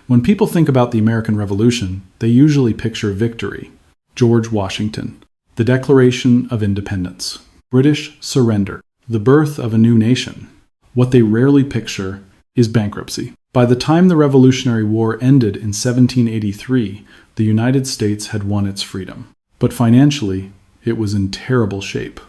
When people think about the American Revolution, they usually picture victory. George Washington, the Declaration of Independence, British surrender, the birth of a new nation. What they rarely picture is bankruptcy. By the time the Revolutionary War ended in 1783, the United States had won its freedom. But financially, it was in terrible shape.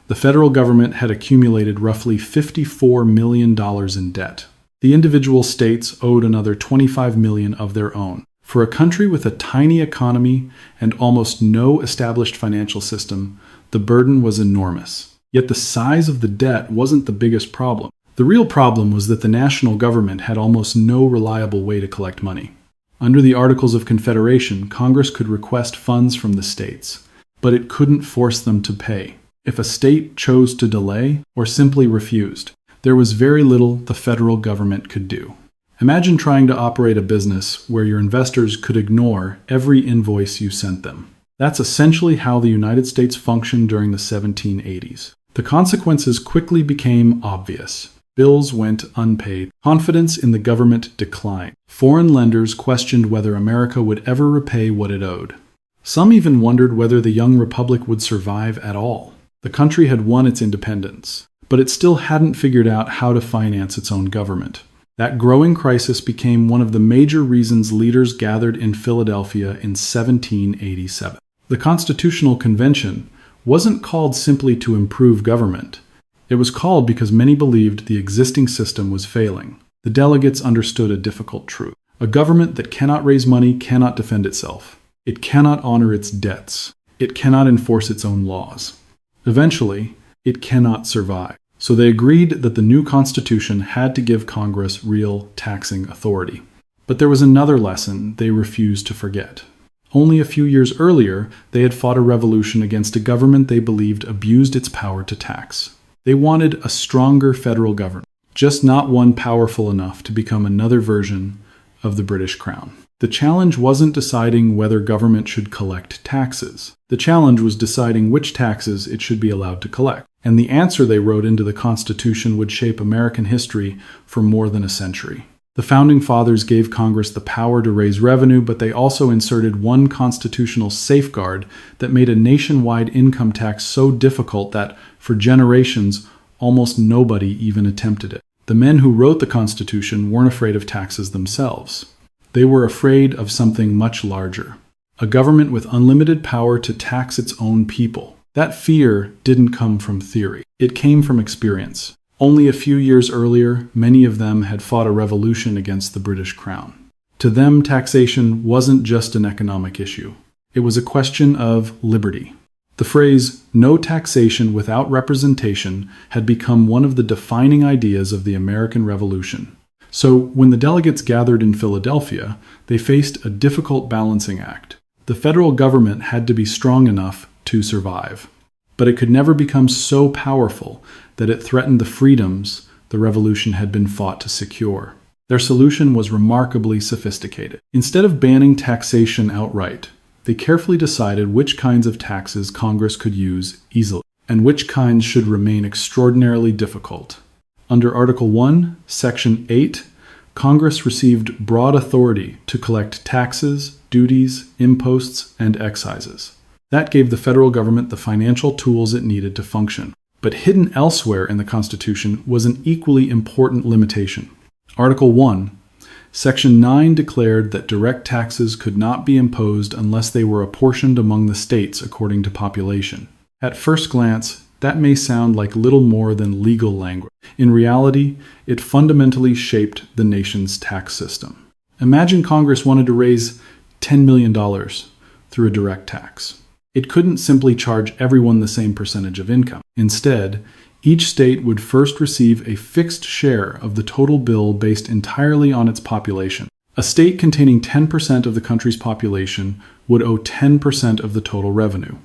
The federal government had accumulated roughly $54 million in debt. The individual states owed another $25 million of their own. For a country with a tiny economy and almost no established financial system, the burden was enormous. Yet the size of the debt wasn't the biggest problem. The real problem was that the national government had almost no reliable way to collect money. Under the Articles of Confederation, Congress could request funds from the states, but it couldn't force them to pay. If a state chose to delay or simply refused, there was very little the federal government could do. Imagine trying to operate a business where your investors could ignore every invoice you sent them. That's essentially how the United States functioned during the 1780s. The consequences quickly became obvious. Bills went unpaid. Confidence in the government declined. Foreign lenders questioned whether America would ever repay what it owed. Some even wondered whether the young republic would survive at all. The country had won its independence, but it still hadn't figured out how to finance its own government. That growing crisis became one of the major reasons leaders gathered in Philadelphia in 1787. The Constitutional Convention wasn't called simply to improve government. It was called because many believed the existing system was failing. The delegates understood a difficult truth. A government that cannot raise money cannot defend itself. It cannot honor its debts. It cannot enforce its own laws. Eventually, it cannot survive. So they agreed that the new Constitution had to give Congress real taxing authority. But there was another lesson they refused to forget. Only a few years earlier, they had fought a revolution against a government they believed abused its power to tax. They wanted a stronger federal government, just not one powerful enough to become another version of the British Crown. The challenge wasn't deciding whether government should collect taxes. The challenge was deciding which taxes it should be allowed to collect. And the answer they wrote into the Constitution would shape American history for more than a century. The Founding Fathers gave Congress the power to raise revenue, but they also inserted one constitutional safeguard that made a nationwide income tax so difficult that, for generations, almost nobody even attempted it. The men who wrote the Constitution weren't afraid of taxes themselves. They were afraid of something much larger, a government with unlimited power to tax its own people. That fear didn't come from theory. It came from experience. Only a few years earlier, many of them had fought a revolution against the British Crown. To them, taxation wasn't just an economic issue. It was a question of liberty. The phrase, "no taxation without representation," had become one of the defining ideas of the American Revolution. So, when the delegates gathered in Philadelphia, they faced a difficult balancing act. The federal government had to be strong enough to survive, but it could never become so powerful that it threatened the freedoms the revolution had been fought to secure. Their solution was remarkably sophisticated. Instead of banning taxation outright, they carefully decided which kinds of taxes Congress could use easily, and which kinds should remain extraordinarily difficult. Under Article 1, Section 8, Congress received broad authority to collect taxes, duties, imposts, and excises. That gave the federal government the financial tools it needed to function. But hidden elsewhere in the Constitution was an equally important limitation. Article 1, Section 9 declared that direct taxes could not be imposed unless they were apportioned among the states according to population. At first glance, that may sound like little more than legal language. In reality, it fundamentally shaped the nation's tax system. Imagine Congress wanted to raise $10 million through a direct tax. It couldn't simply charge everyone the same percentage of income. Instead, each state would first receive a fixed share of the total bill based entirely on its population. A state containing 10% of the country's population would owe 10% of the total revenue.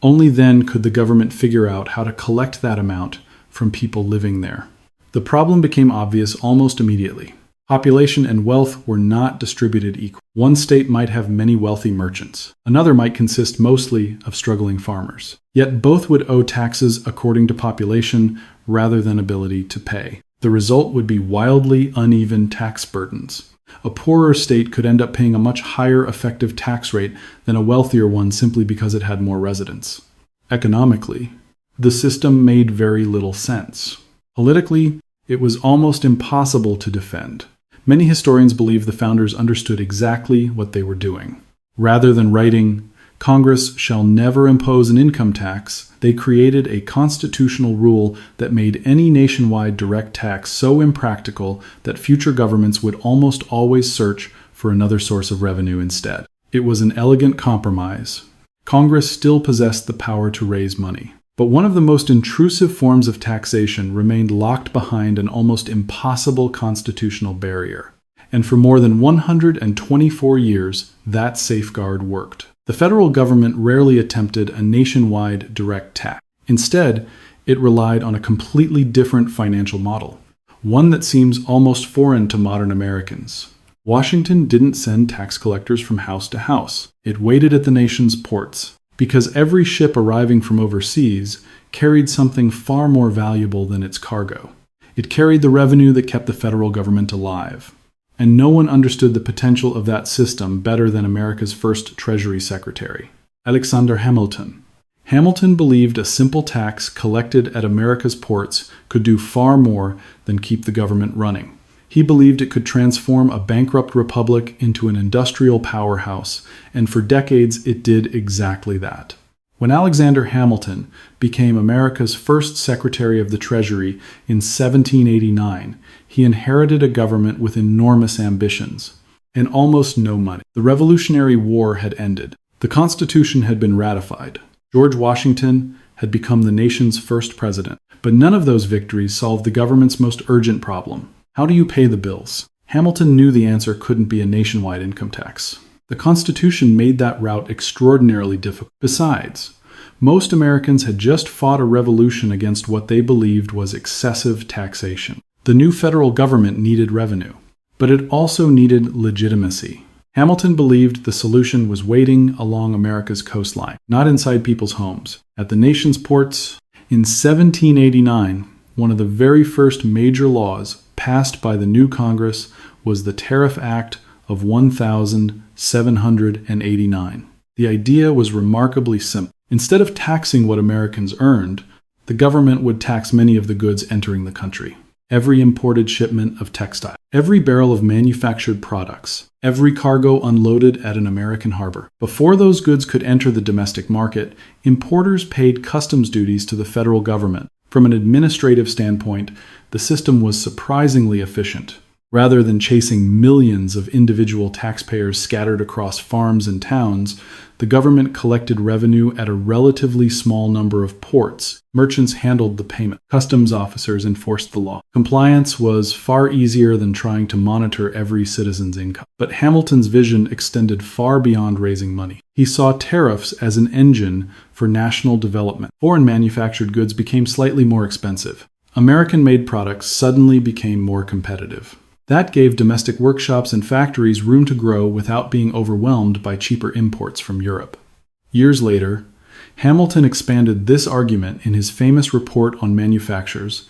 Only then could the government figure out how to collect that amount from people living there. The problem became obvious almost immediately. Population and wealth were not distributed equally. One state might have many wealthy merchants. Another might consist mostly of struggling farmers. Yet both would owe taxes according to population rather than ability to pay. The result would be wildly uneven tax burdens. A poorer state could end up paying a much higher effective tax rate than a wealthier one simply because it had more residents. Economically, the system made very little sense. Politically, it was almost impossible to defend. Many historians believe the founders understood exactly what they were doing. Rather than writing, "Congress shall never impose an income tax," they created a constitutional rule that made any nationwide direct tax so impractical that future governments would almost always search for another source of revenue instead. It was an elegant compromise. Congress still possessed the power to raise money. But one of the most intrusive forms of taxation remained locked behind an almost impossible constitutional barrier. And for more than 124 years, that safeguard worked. The federal government rarely attempted a nationwide direct tax. Instead, it relied on a completely different financial model, one that seems almost foreign to modern Americans. Washington didn't send tax collectors from house to house. It waited at the nation's ports, because every ship arriving from overseas carried something far more valuable than its cargo. It carried the revenue that kept the federal government alive. And no one understood the potential of that system better than America's first Treasury Secretary, Alexander Hamilton. Hamilton believed a simple tax collected at America's ports could do far more than keep the government running. He believed it could transform a bankrupt republic into an industrial powerhouse, and for decades it did exactly that. When Alexander Hamilton became America's first Secretary of the Treasury in 1789, he inherited a government with enormous ambitions and almost no money. The Revolutionary War had ended. The Constitution had been ratified. George Washington had become the nation's first president. But none of those victories solved the government's most urgent problem. How do you pay the bills? Hamilton knew the answer couldn't be a nationwide income tax. The Constitution made that route extraordinarily difficult. Besides, most Americans had just fought a revolution against what they believed was excessive taxation. The new federal government needed revenue, but it also needed legitimacy. Hamilton believed the solution was waiting along America's coastline, not inside people's homes. At the nation's ports, in 1789, one of the very first major laws passed by the new Congress was the Tariff Act of 1789. The idea was remarkably simple. Instead of taxing what Americans earned, the government would tax many of the goods entering the country. Every imported shipment of textile, every barrel of manufactured products, every cargo unloaded at an American harbor. Before those goods could enter the domestic market, importers paid customs duties to the federal government. From an administrative standpoint, the system was surprisingly efficient. Rather than chasing millions of individual taxpayers scattered across farms and towns, the government collected revenue at a relatively small number of ports. Merchants handled the payment. Customs officers enforced the law. Compliance was far easier than trying to monitor every citizen's income. But Hamilton's vision extended far beyond raising money. He saw tariffs as an engine for national development. Foreign manufactured goods became slightly more expensive. American-made products suddenly became more competitive. That gave domestic workshops and factories room to grow without being overwhelmed by cheaper imports from Europe. Years later, Hamilton expanded this argument in his famous report on manufactures,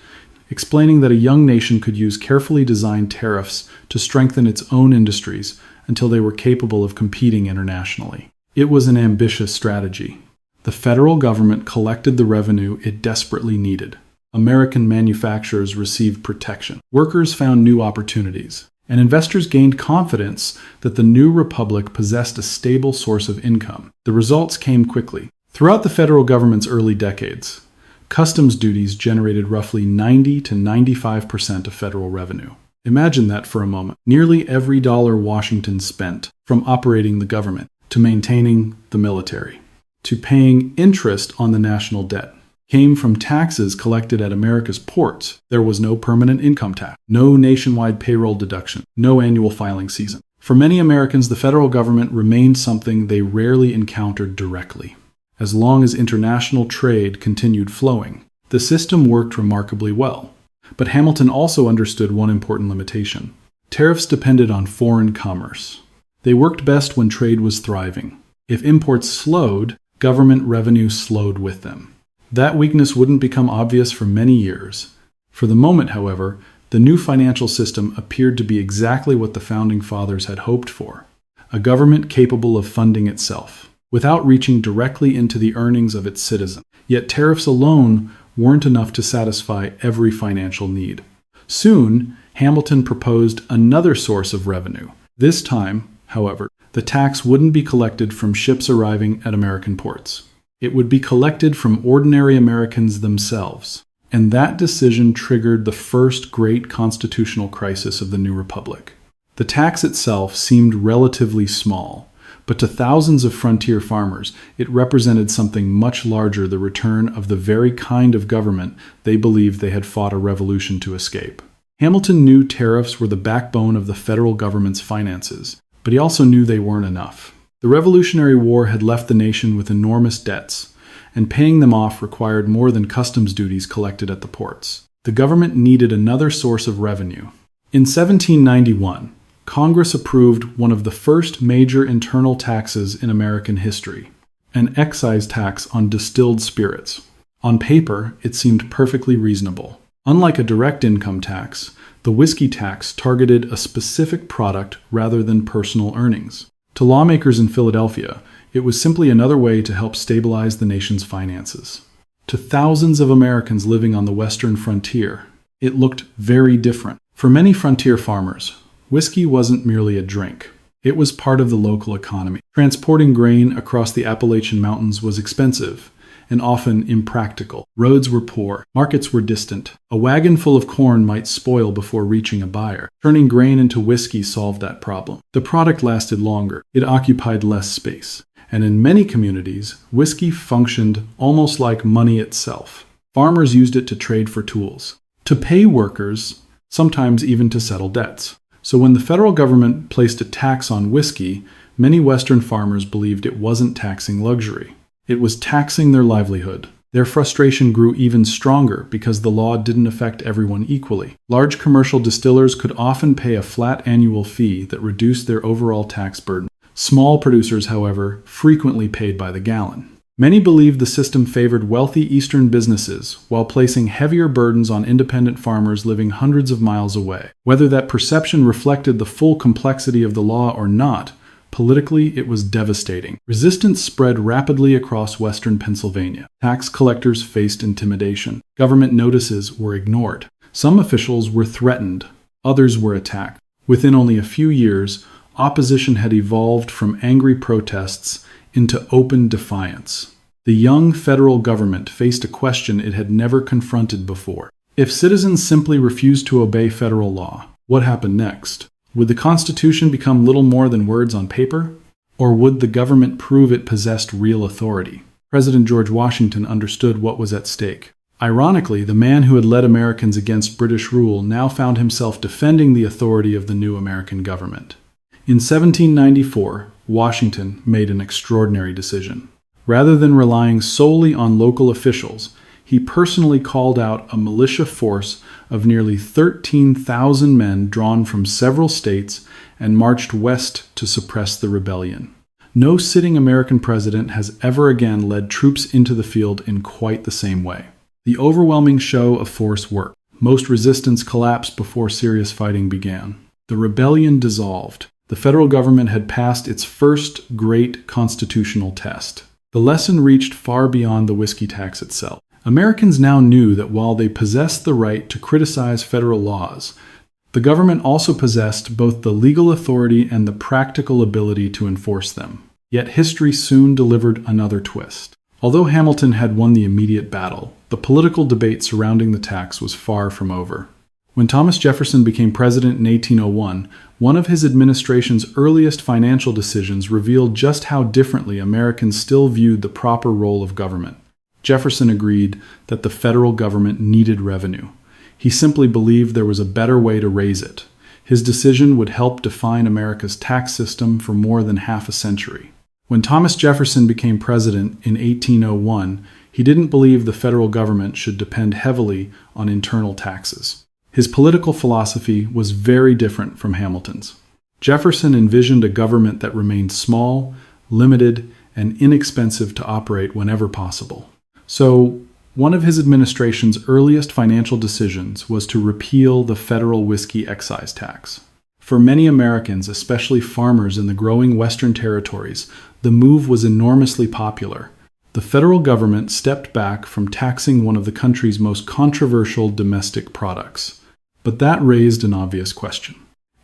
explaining that a young nation could use carefully designed tariffs to strengthen its own industries until they were capable of competing internationally. It was an ambitious strategy. The federal government collected the revenue it desperately needed. American manufacturers received protection. Workers found new opportunities. And investors gained confidence that the new republic possessed a stable source of income. The results came quickly. Throughout the federal government's early decades, customs duties generated roughly 90 to 95% of federal revenue. Imagine that for a moment. Nearly every dollar Washington spent, from operating the government, to maintaining the military, to paying interest on the national debt, came from taxes collected at America's ports. There was no permanent income tax, no nationwide payroll deduction, no annual filing season. For many Americans, the federal government remained something they rarely encountered directly. As long as international trade continued flowing, the system worked remarkably well. But Hamilton also understood one important limitation. Tariffs depended on foreign commerce. They worked best when trade was thriving. If imports slowed, government revenue slowed with them. That weakness wouldn't become obvious for many years. For the moment, however, the The new financial system appeared to be exactly what the Founding Fathers had hoped for: a government capable of funding itself, without reaching directly into the earnings of its citizens. Yet tariffs alone weren't enough to satisfy every financial need. Soon, Hamilton proposed another source of revenue. This time, however, the tax wouldn't be collected from ships arriving at American ports. It would be collected from ordinary Americans themselves. And that decision triggered the first great constitutional crisis of the new republic. The tax itself seemed relatively small, but to thousands of frontier farmers, it represented something much larger: the return of the very kind of government they believed they had fought a revolution to escape. Hamilton knew tariffs were the backbone of the federal government's finances, but he also knew they weren't enough. The Revolutionary War had left the nation with enormous debts, and paying them off required more than customs duties collected at the ports. The government needed another source of revenue. In 1791, Congress approved one of the first major internal taxes in American history, an excise tax on distilled spirits. On paper, it seemed perfectly reasonable. Unlike a direct income tax, the whiskey tax targeted a specific product rather than personal earnings. To lawmakers in Philadelphia, it was simply another way to help stabilize the nation's finances. To thousands of Americans living on the western frontier, it looked very different. For many frontier farmers, whiskey wasn't merely a drink. It was part of the local economy. Transporting grain across the Appalachian Mountains was expensive and often impractical. Roads were poor, markets were distant. A wagon full of corn might spoil before reaching a buyer. Turning grain into whiskey solved that problem. The product lasted longer, it occupied less space, and in many communities, whiskey functioned almost like money itself. Farmers used it to trade for tools, to pay workers, sometimes even to settle debts. So when the federal government placed a tax on whiskey, many Western farmers believed it wasn't taxing luxury. It was taxing their livelihood. Their frustration grew even stronger because the law didn't affect everyone equally. Large commercial distillers could often pay a flat annual fee that reduced their overall tax burden. Small producers, however, frequently paid by the gallon. Many believed the system favored wealthy Eastern businesses while placing heavier burdens on independent farmers living hundreds of miles away. Whether that perception reflected the full complexity of the law or not, politically, it was devastating. Resistance spread rapidly across western Pennsylvania. Tax collectors faced intimidation. Government notices were ignored. Some officials were threatened. Others were attacked. Within only a few years, opposition had evolved from angry protests into open defiance. The young federal government faced a question it had never confronted before. If citizens simply refused to obey federal law, what happened next? Would the Constitution become little more than words on paper? Or would the government prove it possessed real authority? President George Washington understood what was at stake. Ironically, the man who had led Americans against British rule now found himself defending the authority of the new American government. In 1794, Washington made an extraordinary decision. Rather than relying solely on local officials, he personally called out a militia force of nearly 13,000 men drawn from several states and marched west to suppress the rebellion. No sitting American president has ever again led troops into the field in quite the same way. The overwhelming show of force worked. Most resistance collapsed before serious fighting began. The rebellion dissolved. The federal government had passed its first great constitutional test. The lesson reached far beyond the whiskey tax itself. Americans now knew that while they possessed the right to criticize federal laws, the government also possessed both the legal authority and the practical ability to enforce them. Yet history soon delivered another twist. Although Hamilton had won the immediate battle, the political debate surrounding the tax was far from over. When Thomas Jefferson became president in 1801, one of his administration's earliest financial decisions revealed just how differently Americans still viewed the proper role of government. Jefferson agreed that the federal government needed revenue. He simply believed there was a better way to raise it. His decision would help define America's tax system for more than half a century. When Thomas Jefferson became president in 1801, he didn't believe the federal government should depend heavily on internal taxes. His political philosophy was very different from Hamilton's. Jefferson envisioned a government that remained small, limited, and inexpensive to operate whenever possible. So, One of his administration's earliest financial decisions was to repeal the federal whiskey excise tax. For many Americans, especially farmers in the growing Western territories, the move was enormously popular. The federal government stepped back from taxing one of the country's most controversial domestic products. But that raised an obvious question.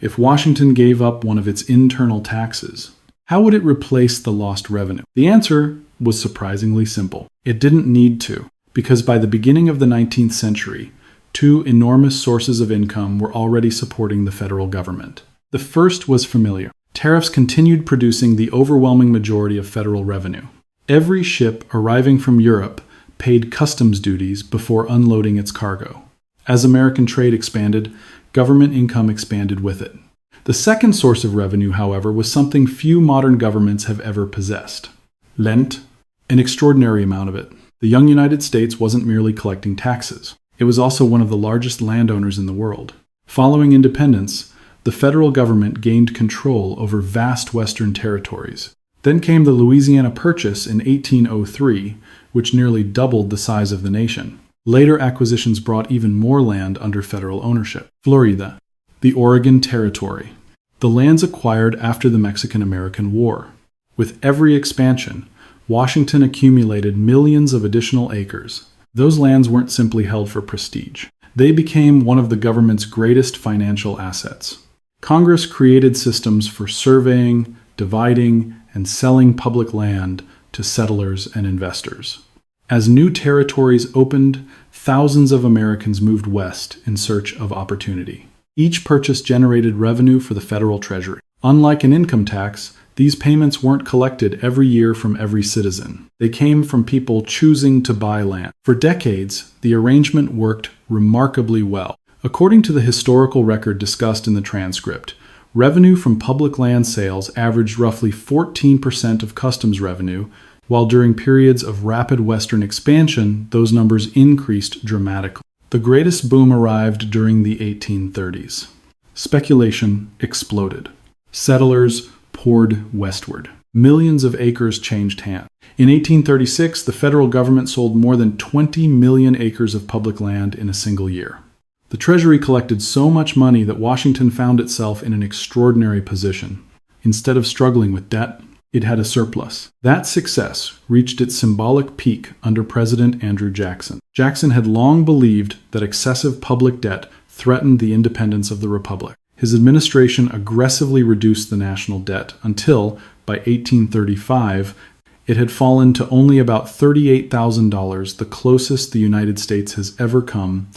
If Washington gave up one of its internal taxes, how would it replace the lost revenue? The answer was surprisingly simple. It didn't need to, because by the beginning of the 19th century, two enormous sources of income were already supporting the federal government. The first was familiar. Tariffs continued producing the overwhelming majority of federal revenue. Every ship arriving from Europe paid customs duties before unloading its cargo. As American trade expanded, government income expanded with it. The second source of revenue, however, was something few modern governments have ever possessed. Lent, an extraordinary amount of it. The young United States wasn't merely collecting taxes. It was also one of the largest landowners in the world. Following independence, the federal government gained control over vast western territories. Then came the Louisiana Purchase in 1803, which nearly doubled the size of the nation. Later acquisitions brought even more land under federal ownership. Florida, the Oregon Territory, the lands acquired after the Mexican-American War. With every expansion, Washington accumulated millions of additional acres. Those lands weren't simply held for prestige. They became one of the government's greatest financial assets. Congress created systems for surveying, dividing, and selling public land to settlers and investors. As new territories opened, thousands of Americans moved west in search of opportunity. Each purchase generated revenue for the federal treasury. Unlike an income tax, these payments weren't collected every year from every citizen. They came from people choosing to buy land. For decades, the arrangement worked remarkably well. According to the historical record discussed in the transcript, revenue from public land sales averaged roughly 14% of customs revenue, while during periods of rapid Western expansion, those numbers increased dramatically. The greatest boom arrived during the 1830s. Speculation exploded. Settlers poured westward. Millions of acres changed hands. In 1836, the federal government sold more than 20 million acres of public land in a single year. The Treasury collected so much money that Washington found itself in an extraordinary position. Instead of struggling with debt, it had a surplus. That success reached its symbolic peak under President Andrew Jackson. Jackson had long believed that excessive public debt threatened the independence of the republic. His administration aggressively reduced the national debt until, by 1835, it had fallen to only about $38,000, the closest the United States has ever come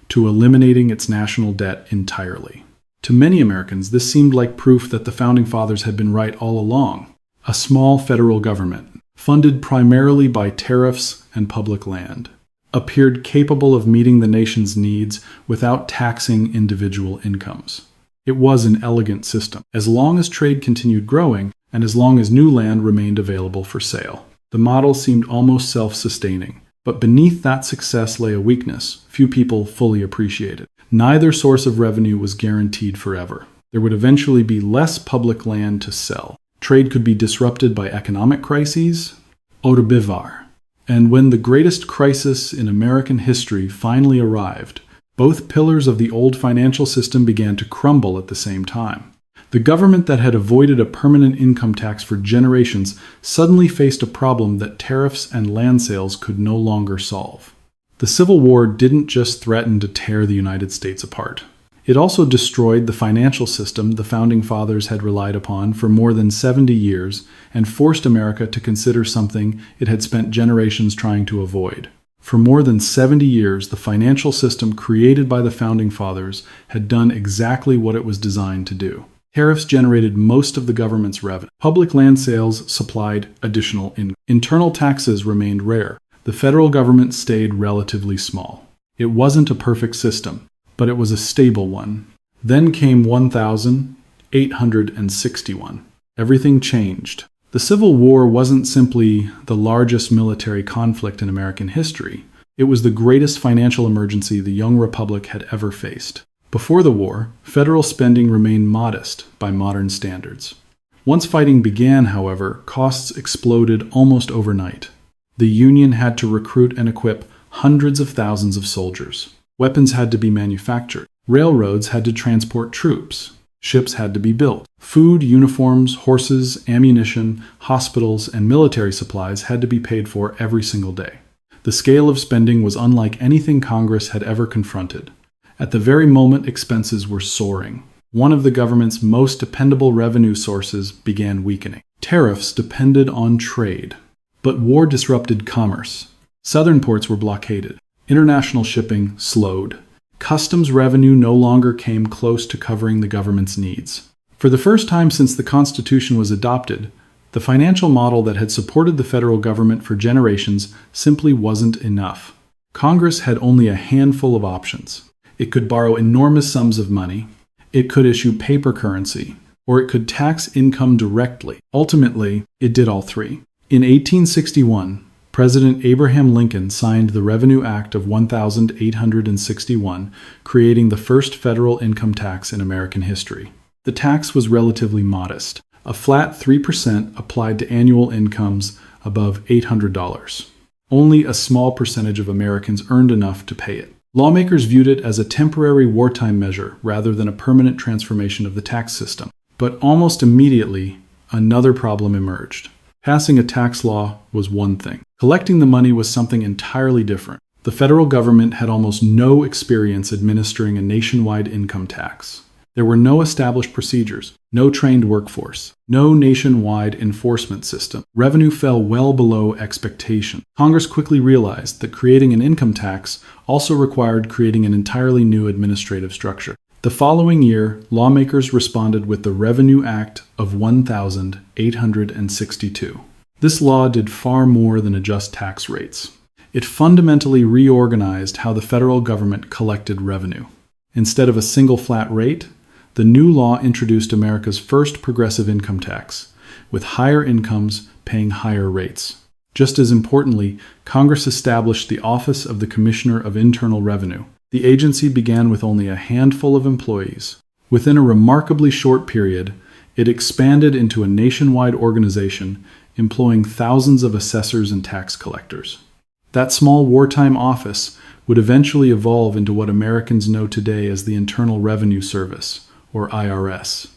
to eliminating its national debt entirely. To many Americans, this seemed like proof that the Founding Fathers had been right all along. A small federal government, funded primarily by tariffs and public land, appeared capable of meeting the nation's needs without taxing individual incomes. It was an elegant system, as long as trade continued growing and as long as new land remained available for sale. The model seemed almost self-sustaining. But beneath that success lay a weakness few people fully appreciated. Neither source of revenue was guaranteed forever. There would eventually be less public land to sell. Trade could be disrupted by economic crises, or bivard. And when the greatest crisis in American history finally arrived, both pillars of the old financial system began to crumble at the same time. The government that had avoided a permanent income tax for generations suddenly faced a problem that tariffs and land sales could no longer solve. The Civil War didn't just threaten to tear the United States apart. It also destroyed the financial system the Founding Fathers had relied upon for more than 70 years and forced America to consider something it had spent generations trying to avoid. For more than 70 years, the financial system created by the Founding Fathers had done exactly what it was designed to do. Tariffs generated most of the government's revenue. Public land sales supplied additional income. Internal taxes remained rare. The federal government stayed relatively small. It wasn't a perfect system, but it was a stable one. Then came 1861. Everything changed. The Civil War wasn't simply the largest military conflict in American history. It was the greatest financial emergency the young republic had ever faced. Before the war, federal spending remained modest by modern standards. Once fighting began, however, costs exploded almost overnight. The Union had to recruit and equip hundreds of thousands of soldiers. Weapons had to be manufactured. Railroads had to transport troops. Ships had to be built. Food, uniforms, horses, ammunition, hospitals, and military supplies had to be paid for every single day. The scale of spending was unlike anything Congress had ever confronted. At the very moment expenses were soaring, one of the government's most dependable revenue sources began weakening. Tariffs depended on trade, but war disrupted commerce. Southern ports were blockaded. International shipping slowed. Customs revenue no longer came close to covering the government's needs. For the first time since the Constitution was adopted, the financial model that had supported the federal government for generations simply wasn't enough. Congress had only a handful of options. It could borrow enormous sums of money, it could issue paper currency, or it could tax income directly. Ultimately, it did all three. In 1861, President Abraham Lincoln signed the Revenue Act of 1861, creating the first federal income tax in American history. The tax was relatively modest, a flat 3% applied to annual incomes above $800. Only a small percentage of Americans earned enough to pay it. Lawmakers viewed it as a temporary wartime measure rather than a permanent transformation of the tax system. But almost immediately, another problem emerged. Passing a tax law was one thing. Collecting the money was something entirely different. The federal government had almost no experience administering a nationwide income tax. There were no established procedures, no trained workforce, no nationwide enforcement system. Revenue fell well below expectation. Congress quickly realized that creating an income tax also required creating an entirely new administrative structure. The following year, lawmakers responded with the Revenue Act of 1862. This law did far more than adjust tax rates. It fundamentally reorganized how the federal government collected revenue. Instead of a single flat rate, the new law introduced America's first progressive income tax, with higher incomes paying higher rates. Just as importantly, Congress established the Office of the Commissioner of Internal Revenue. The agency began with only a handful of employees. Within a remarkably short period, it expanded into a nationwide organization employing thousands of assessors and tax collectors. That small wartime office would eventually evolve into what Americans know today as the Internal Revenue Service, or IRS.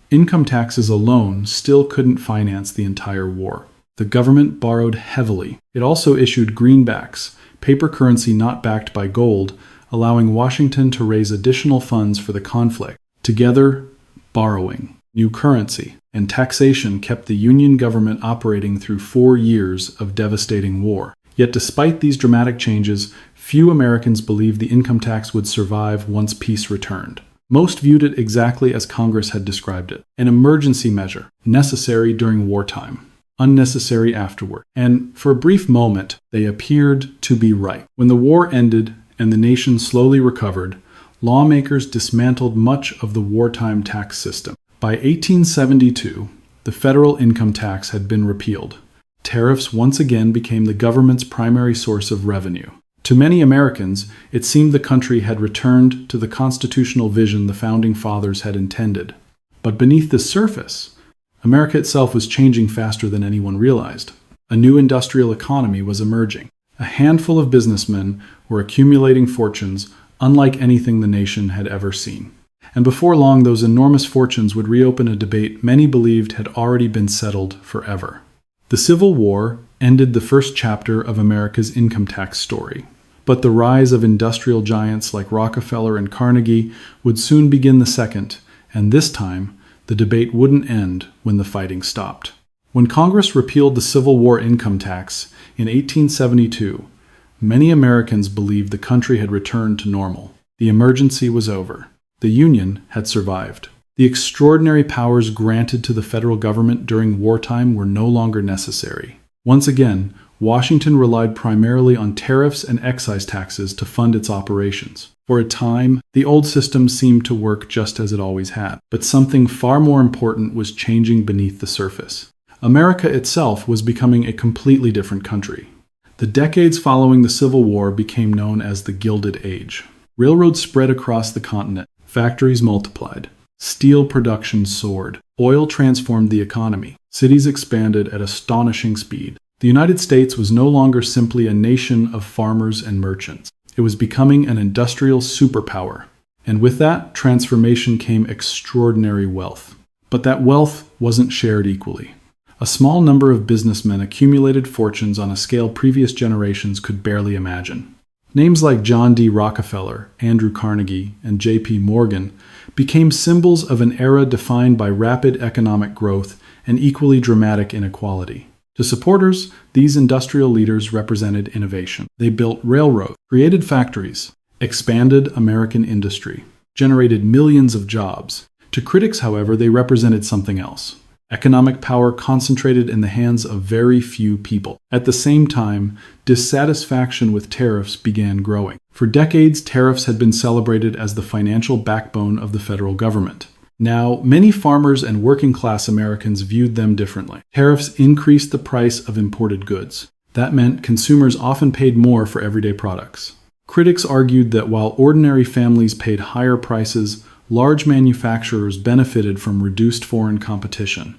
Income taxes alone still couldn't finance the entire war. The government borrowed heavily. It also issued greenbacks, paper currency not backed by gold, allowing Washington to raise additional funds for the conflict. Together, borrowing, new currency, and taxation kept the Union government operating through 4 years of devastating war. Yet despite these dramatic changes, few Americans believed the income tax would survive once peace returned. Most viewed it exactly as Congress had described it, an emergency measure, necessary during wartime, unnecessary afterward. And for a brief moment, they appeared to be right. When the war ended and the nation slowly recovered, lawmakers dismantled much of the wartime tax system. By 1872, the federal income tax had been repealed. Tariffs once again became the government's primary source of revenue. To many Americans, it seemed the country had returned to the constitutional vision the Founding Fathers had intended. But beneath the surface, America itself was changing faster than anyone realized. A new industrial economy was emerging. A handful of businessmen were accumulating fortunes unlike anything the nation had ever seen. And before long, those enormous fortunes would reopen a debate many believed had already been settled forever. The Civil War ended the first chapter of America's income tax story. But the rise of industrial giants like Rockefeller and Carnegie would soon begin the second, and this time, the debate wouldn't end when the fighting stopped. When Congress repealed the Civil War income tax in 1872, many Americans believed the country had returned to normal. The emergency was over. The Union had survived. The extraordinary powers granted to the federal government during wartime were no longer necessary. Once again, Washington relied primarily on tariffs and excise taxes to fund its operations. For a time, the old system seemed to work just as it always had. But something far more important was changing beneath the surface. America itself was becoming a completely different country. The decades following the Civil War became known as the Gilded Age. Railroads spread across the continent. Factories multiplied. Steel production soared. Oil transformed the economy. Cities expanded at astonishing speed. The United States was no longer simply a nation of farmers and merchants. It was becoming an industrial superpower. And with that transformation came extraordinary wealth. But that wealth wasn't shared equally. A small number of businessmen accumulated fortunes on a scale previous generations could barely imagine. Names like John D. Rockefeller, Andrew Carnegie, and J.P. Morgan became symbols of an era defined by rapid economic growth and equally dramatic inequality. To supporters, these industrial leaders represented innovation. They built railroads, created factories, expanded American industry, generated millions of jobs. To critics, however, they represented something else. Economic power concentrated in the hands of very few people. At the same time, dissatisfaction with tariffs began growing. For decades, tariffs had been celebrated as the financial backbone of the federal government. Now, many farmers and working-class Americans viewed them differently. Tariffs increased the price of imported goods. That meant consumers often paid more for everyday products. Critics argued that while ordinary families paid higher prices, large manufacturers benefited from reduced foreign competition.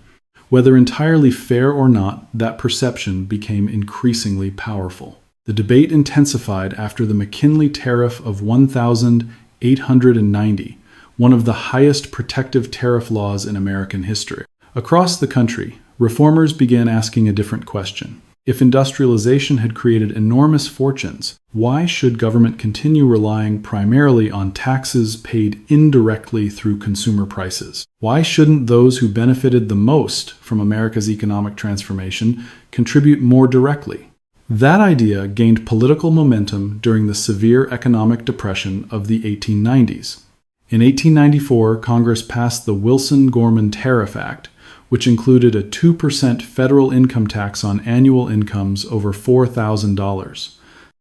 Whether entirely fair or not, that perception became increasingly powerful. The debate intensified after the McKinley Tariff of 1890, one of the highest protective tariff laws in American history. Across the country, reformers began asking a different question. If industrialization had created enormous fortunes, why should government continue relying primarily on taxes paid indirectly through consumer prices? Why shouldn't those who benefited the most from America's economic transformation contribute more directly? That idea gained political momentum during the severe economic depression of the 1890s. In 1894, Congress passed the Wilson-Gorman Tariff Act, which included a 2% federal income tax on annual incomes over $4,000.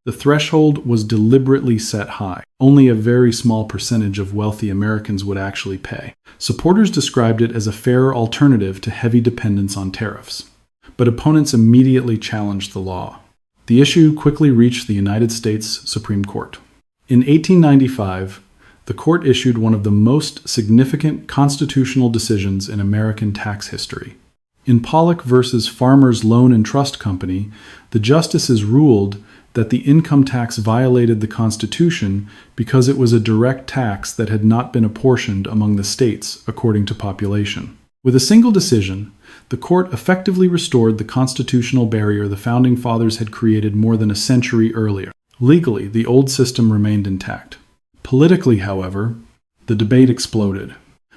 The threshold was deliberately set high. Only a very small percentage of wealthy Americans would actually pay. Supporters described it as a fairer alternative to heavy dependence on tariffs. But opponents immediately challenged the law. The issue quickly reached the United States Supreme Court. In 1895, the court issued one of the most significant constitutional decisions in American tax history. In Pollock versus Farmers Loan and Trust Company, the justices ruled that the income tax violated the Constitution because it was a direct tax that had not been apportioned among the states according to population. With a single decision, the court effectively restored the constitutional barrier the Founding Fathers had created more than a century earlier. Legally, the old system remained intact. Politically, however, the debate exploded.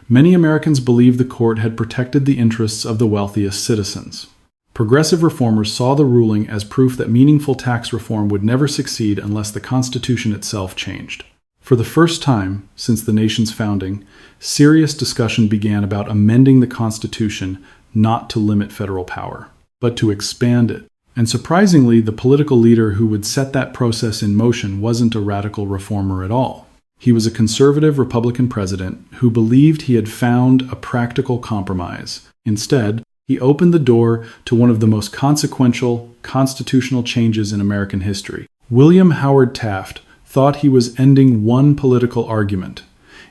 Many Americans believed the court had protected the interests of the wealthiest citizens. Progressive reformers saw the ruling as proof that meaningful tax reform would never succeed unless the Constitution itself changed. For the first time since the nation's founding, serious discussion began about amending the Constitution not to limit federal power, but to expand it. And surprisingly, the political leader who would set that process in motion wasn't a radical reformer at all. He was a conservative Republican president who believed he had found a practical compromise. Instead, he opened the door to one of the most consequential constitutional changes in American history. William Howard Taft thought he was ending one political argument.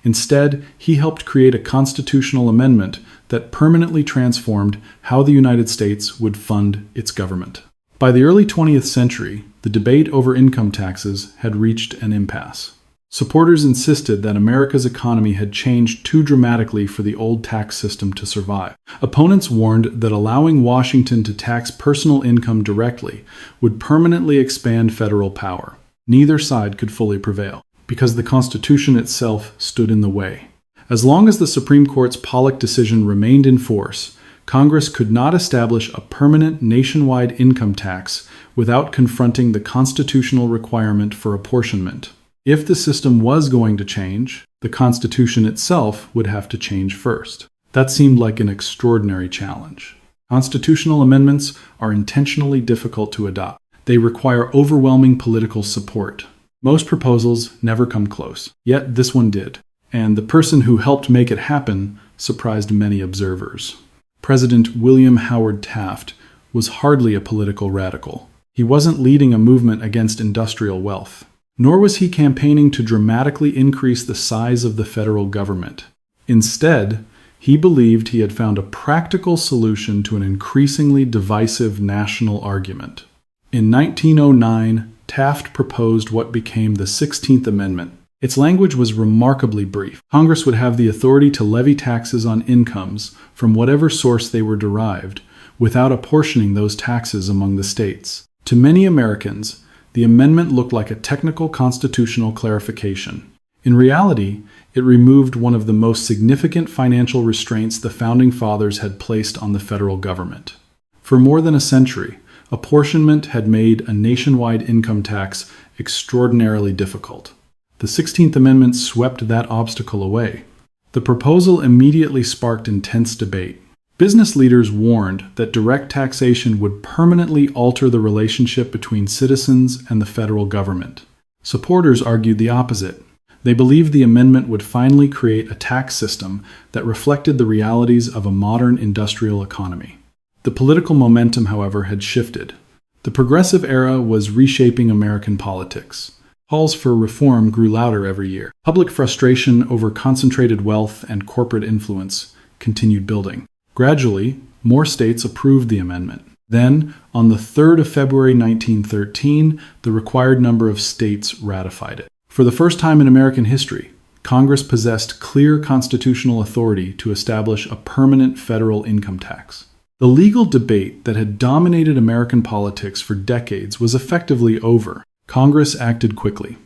Instead, he helped create a constitutional amendment that permanently transformed how the United States would fund its government. By the early 20th century, the debate over income taxes had reached an impasse. Supporters insisted that America's economy had changed too dramatically for the old tax system to survive. Opponents warned that allowing Washington to tax personal income directly would permanently expand federal power. Neither side could fully prevail, because the Constitution itself stood in the way. As long as the Supreme Court's Pollock decision remained in force, Congress could not establish a permanent nationwide income tax without confronting the constitutional requirement for apportionment. If the system was going to change, the Constitution itself would have to change first. That seemed like an extraordinary challenge. Constitutional amendments are intentionally difficult to adopt. They require overwhelming political support. Most proposals never come close, yet this one did. And the person who helped make it happen surprised many observers. President William Howard Taft was hardly a political radical. He wasn't leading a movement against industrial wealth. Nor was he campaigning to dramatically increase the size of the federal government. Instead, He believed he had found a practical solution to an increasingly divisive national argument. In 1909, Taft proposed what became the 16th Amendment. Its language was remarkably brief. Congress would have the authority to levy taxes on incomes from whatever source they were derived, without apportioning those taxes among the states. To many Americans, the amendment looked like a technical constitutional clarification. In reality, it removed one of the most significant financial restraints the Founding Fathers had placed on the federal government. For more than a century, apportionment had made a nationwide income tax extraordinarily difficult. The 16th Amendment swept that obstacle away. The proposal immediately sparked intense debate. Business leaders warned that direct taxation would permanently alter the relationship between citizens and the federal government. Supporters argued the opposite. They believed the amendment would finally create a tax system that reflected the realities of a modern industrial economy. The political momentum, however, had shifted. The progressive era was reshaping American politics. Calls for reform grew louder every year. Public frustration over concentrated wealth and corporate influence continued building. Gradually, more states approved the amendment. Then, on the 3rd of February 1913, the required number of states ratified it. For the first time in American history, Congress possessed clear constitutional authority to establish a permanent federal income tax. The legal debate that had dominated American politics for decades was effectively over. Congress acted quickly.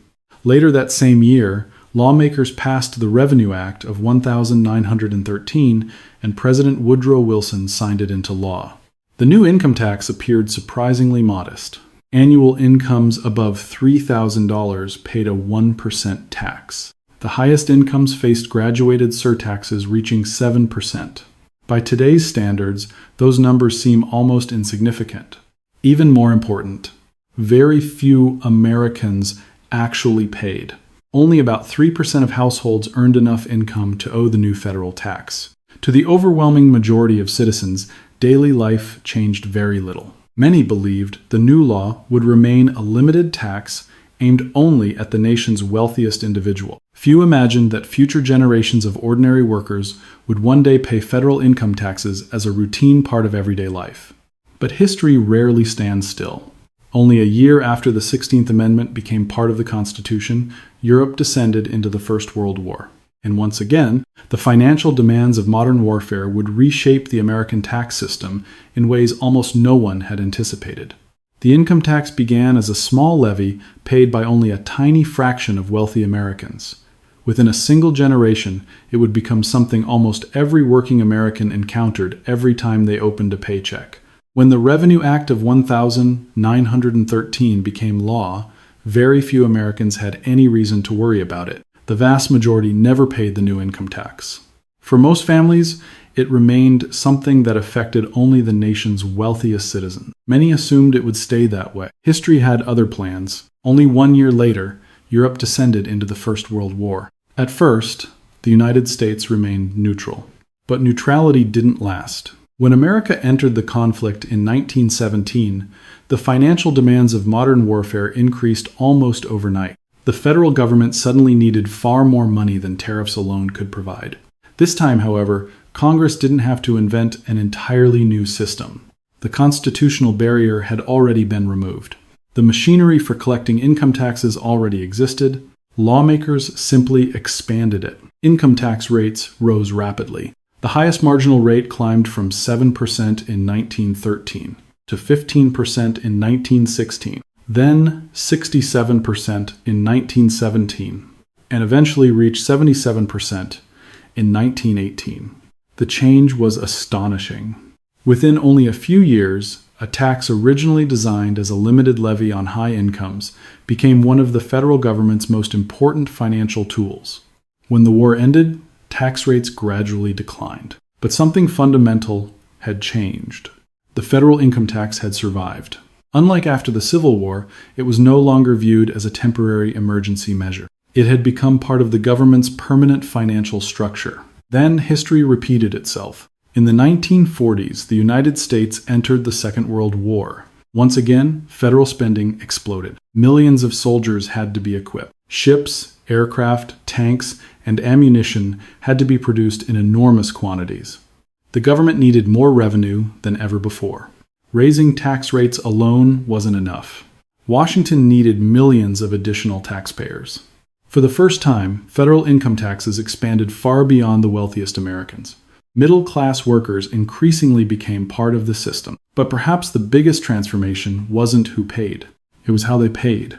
Later that same year, lawmakers passed the Revenue Act of 1913, and President Woodrow Wilson signed it into law. The new income tax appeared surprisingly modest. Annual incomes above $3,000 paid a 1% tax. The highest incomes faced graduated surtaxes reaching 7%. By today's standards, those numbers seem almost insignificant. Even more important, very few Americans actually paid. Only about 3% of households earned enough income to owe the new federal tax. To the overwhelming majority of citizens, daily life changed very little. Many believed the new law would remain a limited tax aimed only at the nation's wealthiest individual. Few imagined that future generations of ordinary workers would one day pay federal income taxes as a routine part of everyday life. But history rarely stands still. Only a year after the 16th Amendment became part of the Constitution, Europe descended into the First World War. And once again, the financial demands of modern warfare would reshape the American tax system in ways almost no one had anticipated. The income tax began as a small levy paid by only a tiny fraction of wealthy Americans. Within a single generation, it would become something almost every working American encountered every time they opened a paycheck. When the Revenue Act of 1913 became law, very few Americans had any reason to worry about it. The vast majority never paid the new income tax. For most families, it remained something that affected only the nation's wealthiest citizens. Many assumed it would stay that way. History had other plans. Only 1 year later, Europe descended into the First World War. At first, the United States remained neutral. But neutrality didn't last. When America entered the conflict in 1917, the financial demands of modern warfare increased almost overnight. The federal government suddenly needed far more money than tariffs alone could provide. This time, however, Congress didn't have to invent an entirely new system. The constitutional barrier had already been removed. The machinery for collecting income taxes already existed. Lawmakers simply expanded it. Income tax rates rose rapidly. The highest marginal rate climbed from 7% in 1913 to 15% in 1916. Then 67% in 1917, and eventually reached 77% in 1918. The change was astonishing. Within only a few years, a tax originally designed as a limited levy on high incomes became one of the federal government's most important financial tools. When the war ended, tax rates gradually declined. But something fundamental had changed. The federal income tax had survived. Unlike after the Civil War, it was no longer viewed as a temporary emergency measure. It had become part of the government's permanent financial structure. Then history repeated itself. In the 1940s, the United States entered the Second World War. Once again, federal spending exploded. Millions of soldiers had to be equipped. Ships, aircraft, tanks, and ammunition had to be produced in enormous quantities. The government needed more revenue than ever before. Raising tax rates alone wasn't enough. Washington needed millions of additional taxpayers. For the first time, federal income taxes expanded far beyond the wealthiest Americans. Middle-class workers increasingly became part of the system. But perhaps the biggest transformation wasn't who paid. It was how they paid.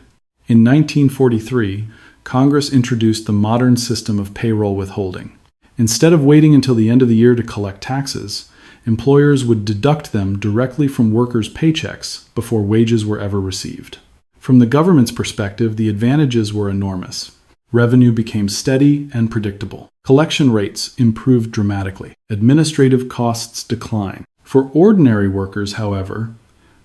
In 1943, Congress introduced the modern system of payroll withholding. Instead of waiting until the end of the year to collect taxes, employers would deduct them directly from workers' paychecks before wages were ever received. From the government's perspective, the advantages were enormous. Revenue became steady and predictable. Collection rates improved dramatically. Administrative costs declined. For ordinary workers, however,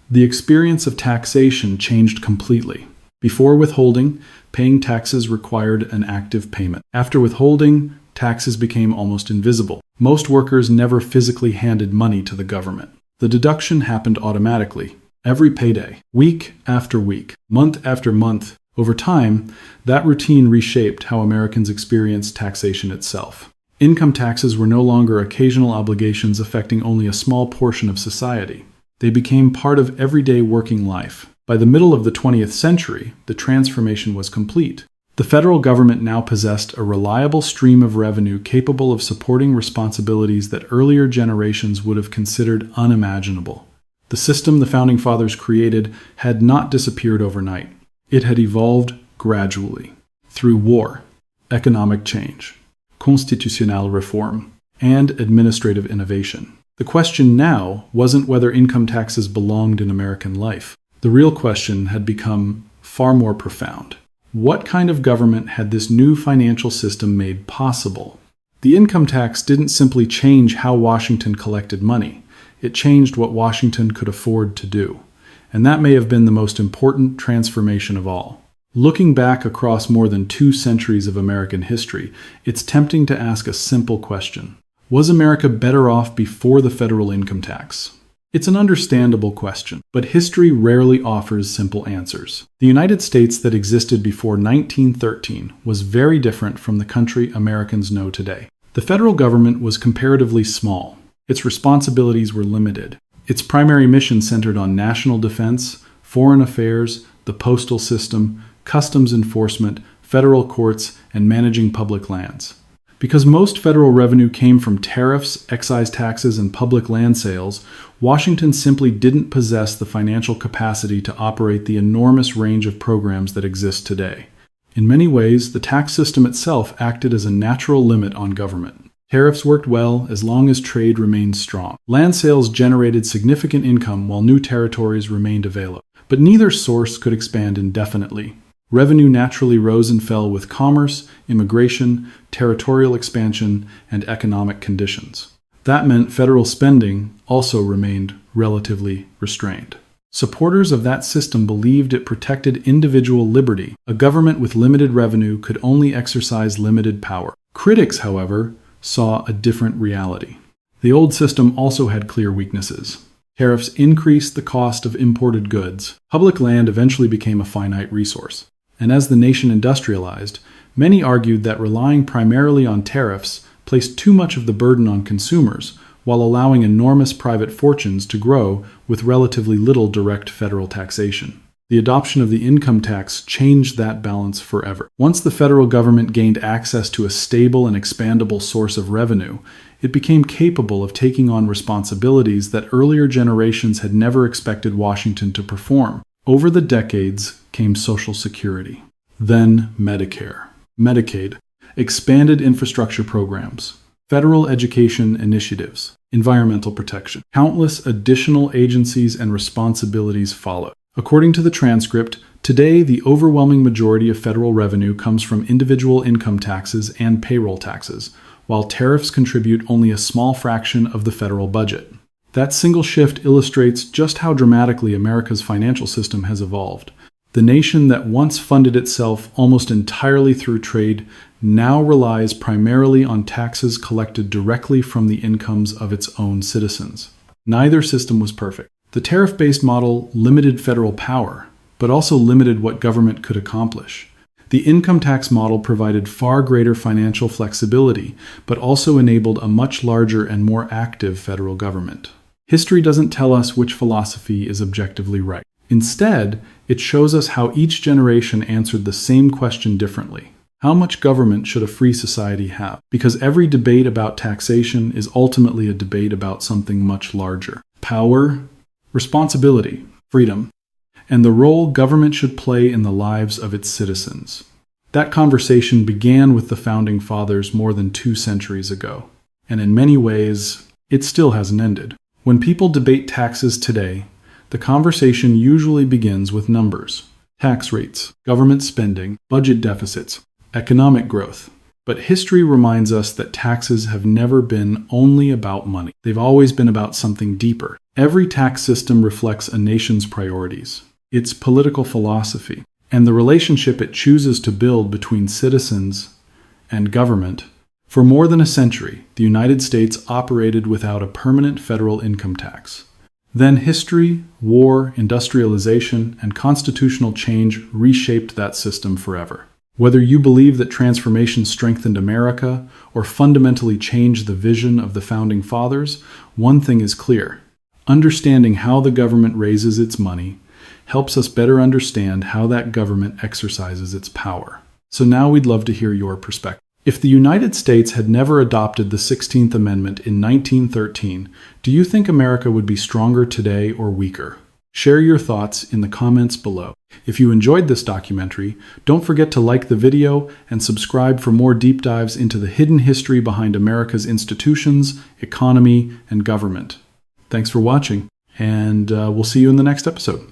the experience of taxation changed completely. Before withholding, paying taxes required an active payment. After withholding, taxes became almost invisible. Most workers never physically handed money to the government. The deduction happened automatically, every payday, week after week, month after month. Over time, that routine reshaped how Americans experienced taxation itself. Income taxes were no longer occasional obligations affecting only a small portion of society. They became part of everyday working life. By the middle of the 20th century, the transformation was complete. The federal government now possessed a reliable stream of revenue capable of supporting responsibilities that earlier generations would have considered unimaginable. The system the Founding Fathers created had not disappeared overnight. It had evolved gradually, through war, economic change, constitutional reform, and administrative innovation. The question now wasn't whether income taxes belonged in American life. The real question had become far more profound. What kind of government had this new financial system made possible? The income tax didn't simply change how Washington collected money. It changed what Washington could afford to do. And that may have been the most important transformation of all. Looking back across more than 2 centuries of American history, it's tempting to ask a simple question. Was America better off before the federal income tax? It's an understandable question, but history rarely offers simple answers. The United States that existed before 1913 was very different from the country Americans know today. The federal government was comparatively small. Its responsibilities were limited. Its primary mission centered on national defense, foreign affairs, the postal system, customs enforcement, federal courts, and managing public lands. Because most federal revenue came from tariffs, excise taxes, and public land sales, Washington simply didn't possess the financial capacity to operate the enormous range of programs that exist today. In many ways, the tax system itself acted as a natural limit on government. Tariffs worked well as long as trade remained strong. Land sales generated significant income while new territories remained available. But neither source could expand indefinitely. Revenue naturally rose and fell with commerce, immigration, territorial expansion, and economic conditions. That meant federal spending also remained relatively restrained. Supporters of that system believed it protected individual liberty. A government with limited revenue could only exercise limited power. Critics, however, saw a different reality. The old system also had clear weaknesses. Tariffs increased the cost of imported goods. Public land eventually became a finite resource. And as the nation industrialized, many argued that relying primarily on tariffs placed too much of the burden on consumers, while allowing enormous private fortunes to grow with relatively little direct federal taxation. The adoption of the income tax changed that balance forever. Once the federal government gained access to a stable and expandable source of revenue, it became capable of taking on responsibilities that earlier generations had never expected Washington to perform. Over the decades came Social Security, then Medicare, Medicaid, expanded infrastructure programs, federal education initiatives, environmental protection. Countless additional agencies and responsibilities followed. According to the transcript, today the overwhelming majority of federal revenue comes from individual income taxes and payroll taxes, while tariffs contribute only a small fraction of the federal budget. That single shift illustrates just how dramatically America's financial system has evolved. The nation that once funded itself almost entirely through trade now relies primarily on taxes collected directly from the incomes of its own citizens. Neither system was perfect. The tariff-based model limited federal power, but also limited what government could accomplish. The income tax model provided far greater financial flexibility, but also enabled a much larger and more active federal government. History doesn't tell us which philosophy is objectively right. Instead, it shows us how each generation answered the same question differently. How much government should a free society have? Because every debate about taxation is ultimately a debate about something much larger. Power, responsibility, freedom, and the role government should play in the lives of its citizens. That conversation began with the Founding Fathers more than 2 centuries ago, and in many ways, it still hasn't ended. When people debate taxes today, the conversation usually begins with numbers, tax rates, government spending, budget deficits, economic growth. But history reminds us that taxes have never been only about money. They've always been about something deeper. Every tax system reflects a nation's priorities, its political philosophy, and the relationship it chooses to build between citizens and government. For more than a century, the United States operated without a permanent federal income tax. Then history, war, industrialization, and constitutional change reshaped that system forever. Whether you believe that transformation strengthened America or fundamentally changed the vision of the Founding Fathers, one thing is clear. Understanding how the government raises its money helps us better understand how that government exercises its power. So now we'd love to hear your perspective. If the United States had never adopted the 16th Amendment in 1913, do you think America would be stronger today or weaker? Share your thoughts in the comments below. If you enjoyed this documentary, don't forget to like the video and subscribe for more deep dives into the hidden history behind America's institutions, economy, and government. Thanks for watching, and we'll see you in the next episode.